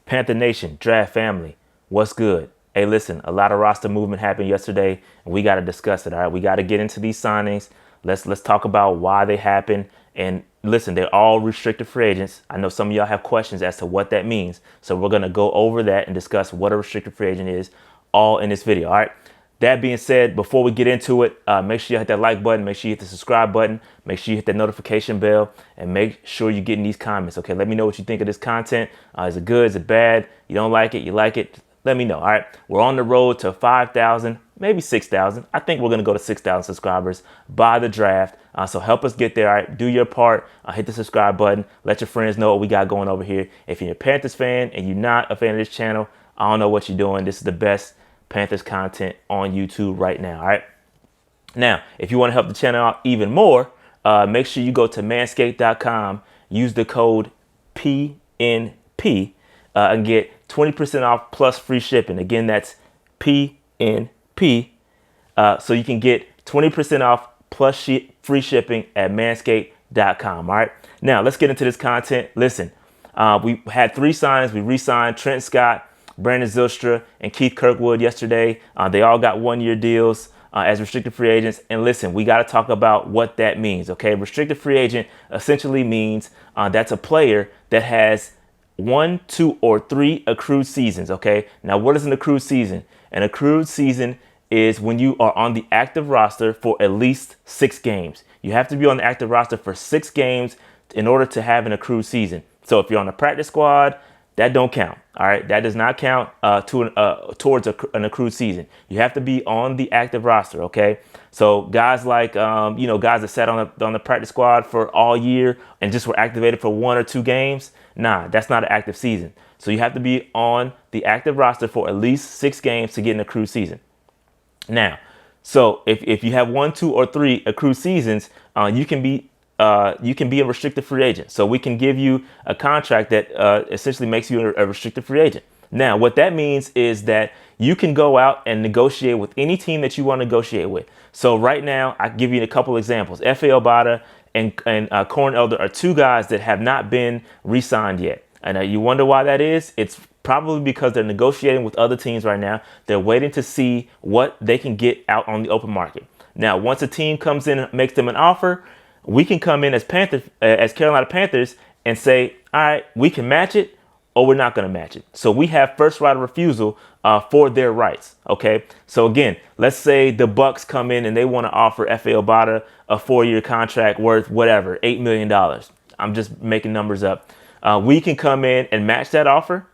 Panther Nation, Draft Family, what's good? Hey, listen, a lot of roster movement happened yesterday, and we got to discuss it. All right, we got to get into these signings. Let's talk about why they happened. And listen, they're all restricted free agents. I know some of y'all have questions as to what that means, so we're gonna go over that and discuss what a restricted free agent is, all in this video. All right. That being said, before we get into it, make sure you hit that like button, make sure you hit the subscribe button, make sure you hit that notification bell, and make sure you're getting these comments. Okay, let me know what you think of this content. Is it good? Is it bad? You don't like it? You like it? Let me know. All right, we're on the road to 5,000, maybe 6,000. I think we're gonna go to 6,000 subscribers by the draft. So help us get there. All right, do your part. Hit the subscribe button. Let your friends know what we got going over here. If you're a Panthers fan and you're not a fan of this channel, I don't know what you're doing. This is the best Panthers content on YouTube right now. All right. Now, if you want to help the channel out even more, make sure you go to manscaped.com, use the code PNP, and get 20% off plus free shipping. Again, that's PNP. So you can get 20% off plus free shipping at manscaped.com. All right. Now, let's get into this content. Listen, we had 3 signings. We re-signed Trent Scott, Brandon Zylstra, and Keith Kirkwood yesterday. They all got 1-year deals as restricted free agents. And listen, we got to talk about what that means, okay? Restricted free agent essentially means that's a player that has 1, 2, or 3 accrued seasons, okay? Now, what is an accrued season? An accrued season is when you are on the active roster for at least 6 games. You have to be on the active roster for 6 games in order to have an accrued season. So if you're on the practice squad, that don't count. All right, that does not count towards an accrued season. You have to be on the active roster. Okay, so guys like guys that sat on the practice squad for all year and just were activated for 1 or 2 games. Nah, that's not an active season. So you have to be on the active roster for at least 6 games to get an accrued season. Now, so if you have 1, 2, or 3 accrued seasons, you can be a restricted free agent. So we can give you a contract that essentially makes you a restricted free agent. Now, what that means is that you can go out and negotiate with any team that you want to negotiate with. So right now, I give you a couple examples. Efe Obada and Corn Elder are 2 guys that have not been re-signed yet. And you wonder why that is? It's probably because they're negotiating with other teams right now. They're waiting to see what they can get out on the open market. Now, once a team comes in and makes them an offer, we can come in as Carolina Panthers and say, all right, we can match it or we're not going to match it. So we have first right of refusal for their rights. OK, so again, let's say the Bucks come in and they want to offer Efe Obada a 4-year contract worth whatever, $8 million. I'm just making numbers up. We can come in and match that offer,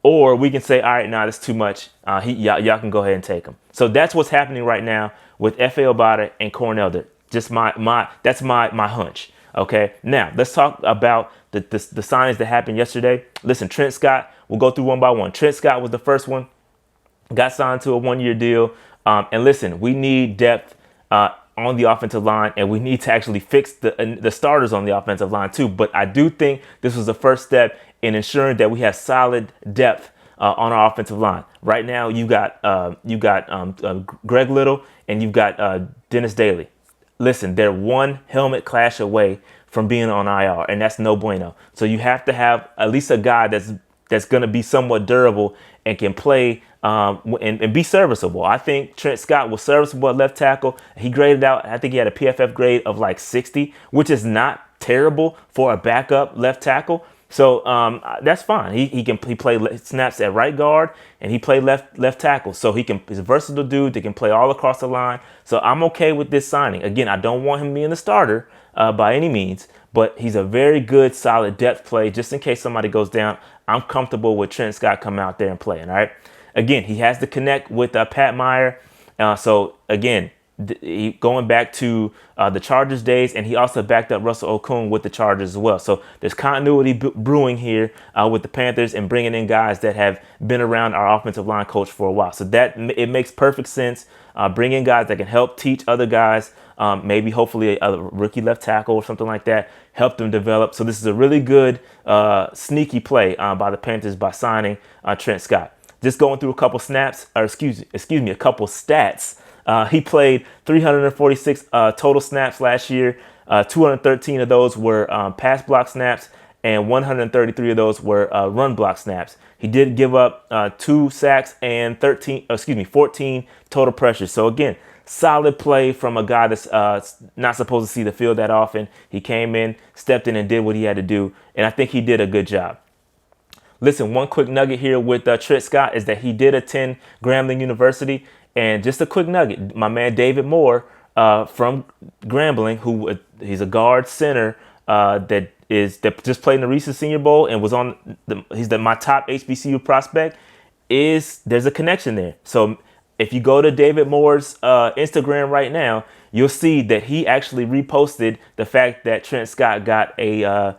or we can say, all right, nah, that's too much. Y'all can go ahead and take him. So that's what's happening right now with Efe Obada and Corn Elder. Just that's my hunch. Okay. Now let's talk about the signings that happened yesterday. Listen, Trent Scott, we'll go through one by one. Trent Scott was the first one, got signed to a 1-year deal. And listen, we need depth on the offensive line, and we need to actually fix the starters on the offensive line too. But I do think this was the first step in ensuring that we have solid depth on our offensive line. Right now, you got Greg Little and you've got Dennis Daly. Listen, they're 1 helmet clash away from being on IR, and that's no bueno. So you have to have at least a guy that's going to be somewhat durable and can play and be serviceable. I think Trent Scott was serviceable at left tackle. He graded out, I think he had a PFF grade of like 60, which is not terrible for a backup left tackle. So that's fine. He play snaps at right guard and he played left tackle. So he's a versatile dude that can play all across the line. So I'm okay with this signing. Again, I don't want him being the starter by any means, but he's a very good, solid depth play. Just in case somebody goes down, I'm comfortable with Trent Scott coming out there and playing. All right. Again, he has to connect with Pat Meyer. So again, going back to the Chargers days, and he also backed up Russell Okung with the Chargers as well. So there's continuity brewing here with the Panthers and bringing in guys that have been around our offensive line coach for a while. So that it makes perfect sense. Bring in guys that can help teach other guys, maybe hopefully a rookie left tackle or something like that, help them develop. So this is a really good sneaky play by the Panthers by signing Trent Scott. Just going through a couple snaps, or excuse me, a couple stats. He played 346 total snaps last year. 213 of those were pass block snaps, and 133 of those were run block snaps. He did give up 2 sacks and 14 total pressures. So again, solid play from a guy that's not supposed to see the field that often. He came in, stepped in, and did what he had to do, and I think he did a good job. Listen, one quick nugget here with Trent Scott is that he did attend Grambling University. And just a quick nugget, my man David Moore from Grambling, who he's a guard center that just played in the recent Senior Bowl and was on my top HBCU prospect. There's a connection there. So if you go to David Moore's Instagram right now, you'll see that he actually reposted the fact that Trent Scott got a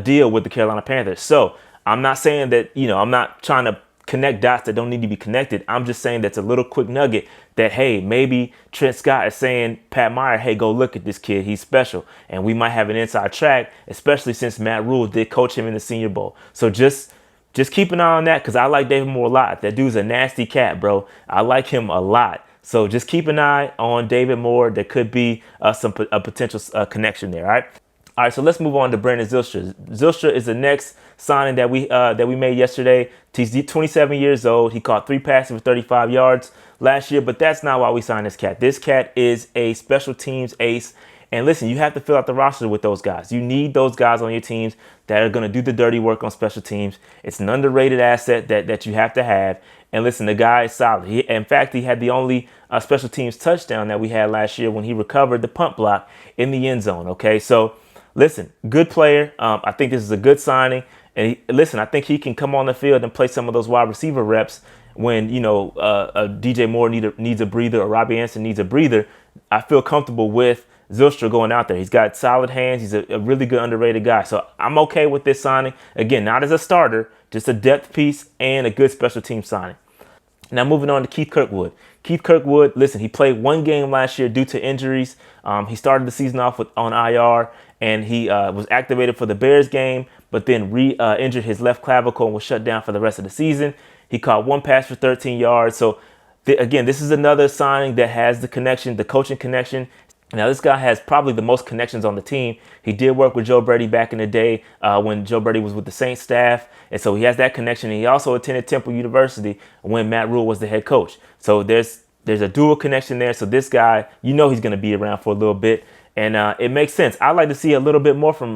deal with the Carolina Panthers. So I'm not saying that, I'm not trying to connect dots that don't need to be connected. I'm just saying that's a little quick nugget that, hey, maybe Trent Scott is saying, Pat Meyer, hey, go look at this kid. He's special. And we might have an inside track, especially since Matt Rule did coach him in the Senior Bowl. So just keep an eye on that, because I like David Moore a lot. That dude's a nasty cat, bro. I like him a lot. So just keep an eye on David Moore. There could be a potential connection there, all right? All right, so let's move on to Brandon Zylstra. Zylstra is the next signing that we made yesterday. He's 27 years old. He caught 3 passes for 35 yards last year, but that's not why we signed this cat. This cat is a special teams ace. And listen, you have to fill out the roster with those guys. You need those guys on your teams that are going to do the dirty work on special teams. It's an underrated asset that you have to have. And listen, the guy is solid. In fact, he had the only special teams touchdown that we had last year when he recovered the punt block in the end zone. Okay, so listen, good player. I think this is a good signing. And I think he can come on the field and play some of those wide receiver reps when, DJ Moore needs a breather or Robbie Anderson needs a breather. I feel comfortable with Zylstra going out there. He's got solid hands. He's a really good underrated guy. So I'm okay with this signing. Again, not as a starter, just a depth piece and a good special team signing. Now moving on to Keith Kirkwood. Keith Kirkwood, listen, he played 1 game last year due to injuries. He started the season off on IR, and he was activated for the Bears game, but then re-injured his left clavicle and was shut down for the rest of the season. He caught 1 pass for 13 yards. So again, this is another signing that has the connection, the coaching connection. Now, this guy has probably the most connections on the team. He did work with Joe Brady back in the day when Joe Brady was with the Saints staff. And so he has that connection. And he also attended Temple University when Matt Rule was the head coach. So there's a dual connection there. So this guy, he's going to be around for a little bit. And it makes sense. I'd like to see a little bit more from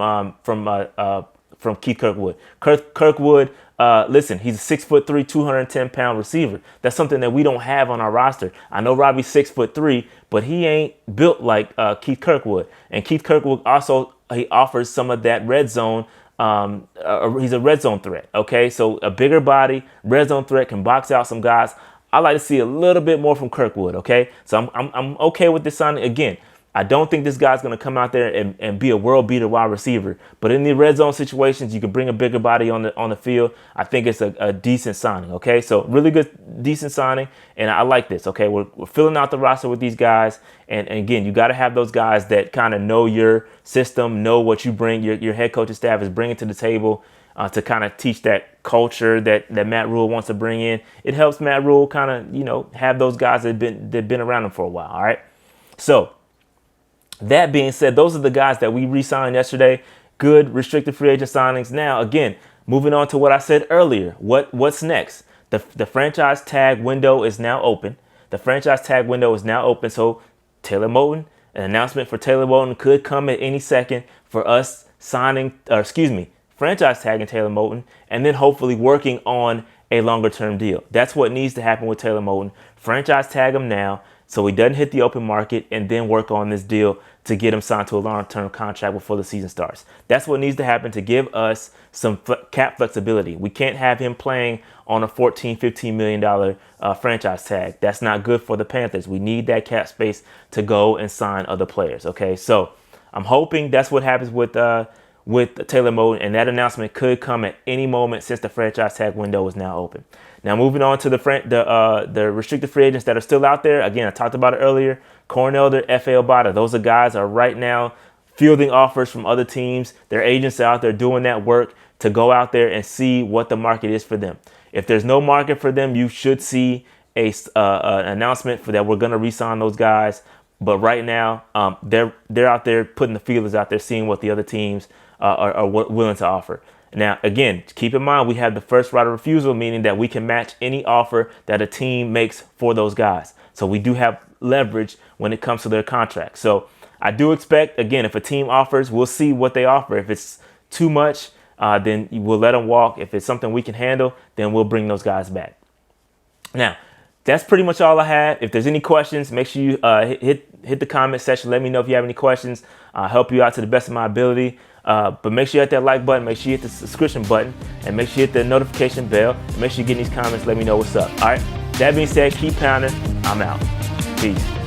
Keith Kirkwood. Kirkwood, listen, he's a 6'3", 210-pound receiver. That's something that we don't have on our roster. I know Robbie's 6'3", but he ain't built like Keith Kirkwood. And Keith Kirkwood also, he offers some of that red zone. He's a red zone threat. Okay, so a bigger body, red zone threat, can box out some guys. I like to see a little bit more from Kirkwood. Okay, so I'm okay with this signing. Again, I don't think this guy's going to come out there and be a world beater wide receiver. But in the red zone situations, you can bring a bigger body on the field. I think it's a decent signing. Okay, so really good, decent signing. And I like this. Okay, we're filling out the roster with these guys. And again, you got to have those guys that kind of know your system, know what you bring, your head coaching staff is bringing to the table to kind of teach that culture that Matt Rule wants to bring in. It helps Matt Rule kind of, have those guys that been around him for a while. All right, so that being said, those are the guys that we re-signed yesterday. Good restricted free agent signings. Now, again, moving on to what I said earlier. What's next? The franchise tag window is now open. The franchise tag window is now open. So Taylor Moton, an announcement for Taylor Moton could come at any second for us franchise tagging Taylor Moton, and then hopefully working on a longer term deal. That's what needs to happen with Taylor Moton. Franchise tag him now, so he doesn't hit the open market, and then work on this deal to get him signed to a long-term contract before the season starts. That's what needs to happen to give us some cap flexibility. We can't have him playing on a $14, $15 million franchise tag. That's not good for the Panthers. We need that cap space to go and sign other players. Okay, so I'm hoping that's what happens with Taylor Moton, and that announcement could come at any moment since the franchise tag window is now open. Now, moving on to the restricted free agents that are still out there. Again, I talked about it earlier. Corn Elder, Efe Obada. Those are guys are right now fielding offers from other teams. Their agents are out there doing that work to go out there and see what the market is for them. If there's no market for them, you should see an announcement for that we're going to re-sign those guys. But right now, they're out there putting the feelers out there, seeing what the other teams are willing to offer. Now, again, keep in mind, we have the first right of refusal, meaning that we can match any offer that a team makes for those guys. So we do have leverage when it comes to their contract. So I do expect, again, if a team offers, we'll see what they offer. If it's too much, then we'll let them walk. If it's something we can handle, then we'll bring those guys back. Now, that's pretty much all I have. If there's any questions, make sure you hit the comment section. Let me know if you have any questions. I'll help you out to the best of my ability. But make sure you hit that like button. Make sure you hit the subscription button. And make sure you hit the notification bell. And make sure you get in these comments. Let me know what's up. All right. That being said, keep pounding. I'm out. Peace.